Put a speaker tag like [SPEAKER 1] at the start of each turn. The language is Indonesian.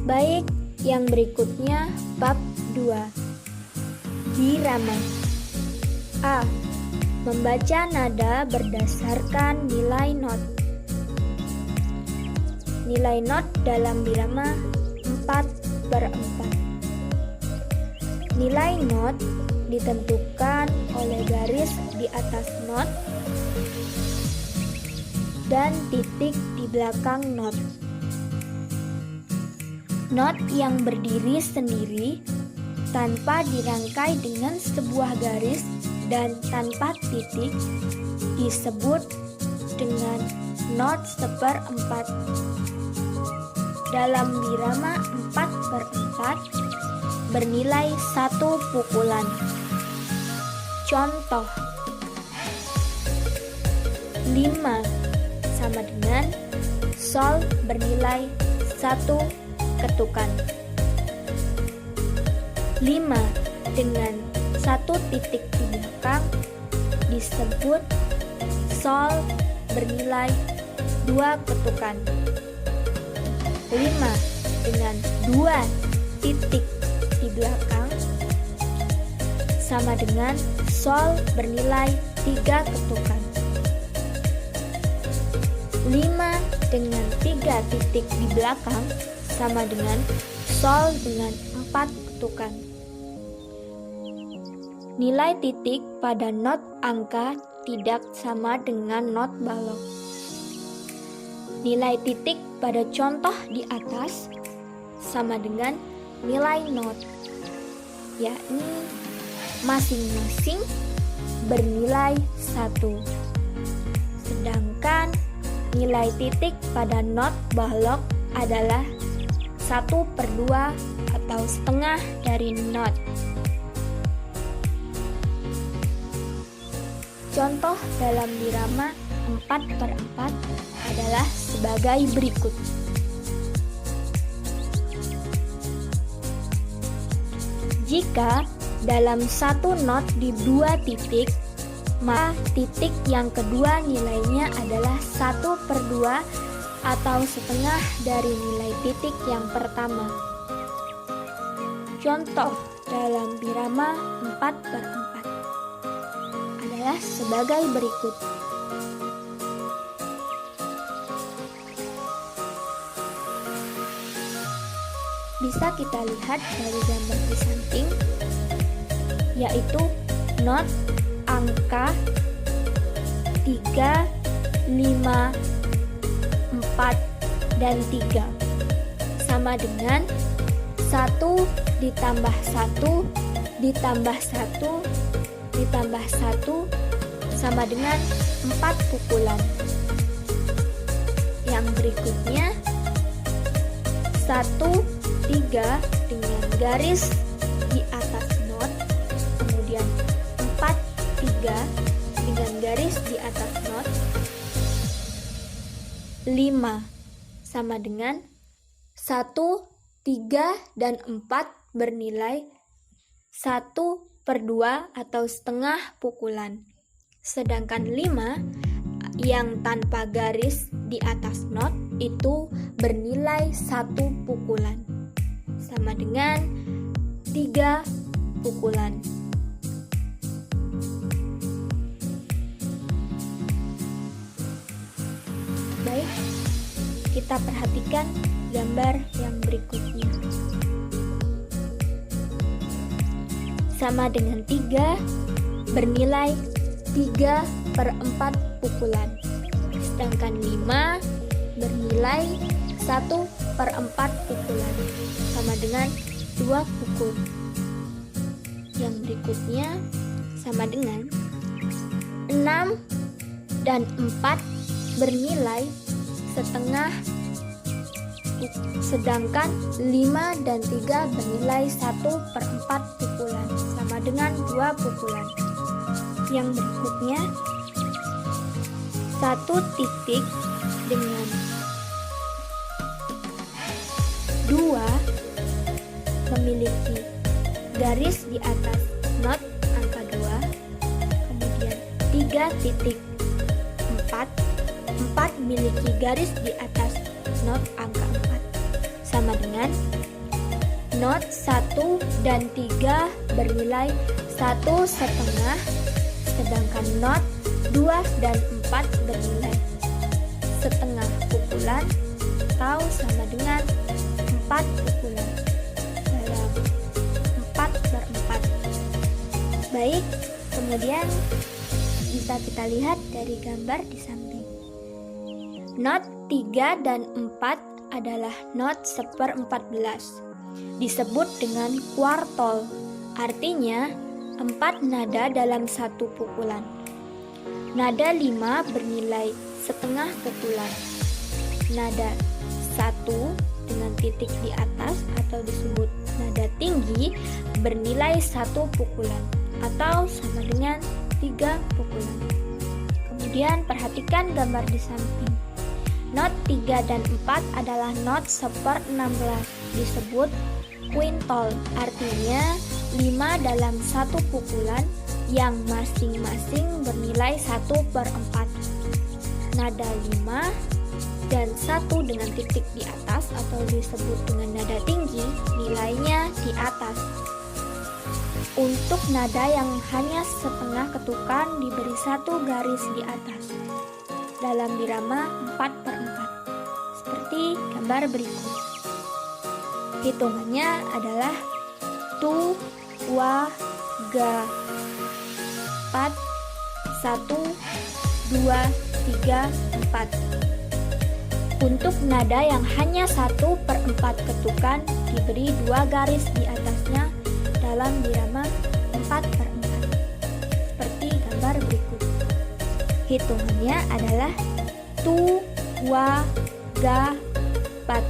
[SPEAKER 1] Baik, yang berikutnya bab 2. Birama. A. Membaca nada berdasarkan nilai not. Nilai not dalam birama 4/4. Nilai not ditentukan oleh garis di atas not dan titik di belakang not. Not yang berdiri sendiri tanpa dirangkai dengan sebuah garis dan tanpa titik disebut dengan not 1/4. Dalam birama 4/4 bernilai 1 pukulan. Contoh: 5 sama dengan sol bernilai 1 ketukan. 5 dengan 1 titik di belakang disebut sol bernilai 2 ketukan. 5 dengan 2 titik di belakang sama dengan sol bernilai 3 ketukan. 5 dengan 3 titik di belakang sama dengan sol dengan 4 ketukan. Nilai titik pada not angka tidak sama dengan not balok. Nilai titik pada contoh di atas sama dengan nilai not, yakni masing-masing bernilai 1. Sedangkan nilai titik pada not balok adalah 1/2 atau setengah dari not. Contoh dalam birama 4/4 adalah sebagai berikut. Jika dalam satu not di 2 titik, maka titik yang kedua nilainya adalah 1/2 atau setengah dari nilai titik yang pertama. Contoh dalam birama 4/4 adalah sebagai berikut. Bisa kita lihat dari gambar di samping, yaitu not angka 3, 5, 4, dan 3 sama dengan 1 ditambah 1 ditambah 1 ditambah 1 sama dengan 4 pukulan. Yang berikutnya 1, 3 dengan garis di atas not, kemudian 4, 3 dengan garis di atas not, 5 sama dengan 1, 3, dan 4 bernilai 1/2 atau setengah pukulan. Sedangkan 5 yang tanpa garis di atas not itu bernilai 1 pukulan, sama dengan 3 pukulan. Baik, kita perhatikan gambar yang berikutnya. Sama dengan 3 bernilai 3/4 pukulan. Sedangkan 5 bernilai 1/4 pukulan, sama dengan 2 pukul. Yang berikutnya sama dengan 6 dan 4 bernilai setengah, sedangkan 5 dan 3 bernilai 1/4 pukulan, sama dengan 2 pukulan. Yang berikutnya 1 titik dengan 2 memiliki garis di atas not angka 2, kemudian 3 titik 4 memiliki garis di atas not angka 4, sama dengan not 1 dan 3 bernilai 1,5, sedangkan not 2 dan 4 bernilai setengah pukulan atau sama dengan 4 pukulan dalam 4/4. Baik, kemudian bisa kita lihat dari gambar di samping. Not 3 dan 4 adalah not 1/14. Disebut dengan kuartol, artinya 4 nada dalam satu pukulan. Nada 5 bernilai setengah pukulan. Nada 1 dengan titik di atas atau disebut nada tinggi bernilai 1 pukulan atau sama dengan 3 pukulan. Kemudian perhatikan gambar di samping. Not 3 dan 4 adalah not 1/16, disebut quintol, artinya 5 dalam satu pukulan yang masing-masing bernilai 1/4. Nada 5 dan 1 dengan titik di atas atau disebut dengan nada tinggi, nilainya di atas. Untuk nada yang hanya setengah ketukan diberi 1 garis di atas dalam birama 4/4, seperti gambar berikut. Hitungannya adalah tu, wa, ga, 4, 1, 2, 3, 4. Untuk nada yang hanya 1/4 ketukan diberi 2 garis di atasnya dalam birama 4/4, seperti gambar berikut. Hitungannya adalah tu, wa, ga, 4.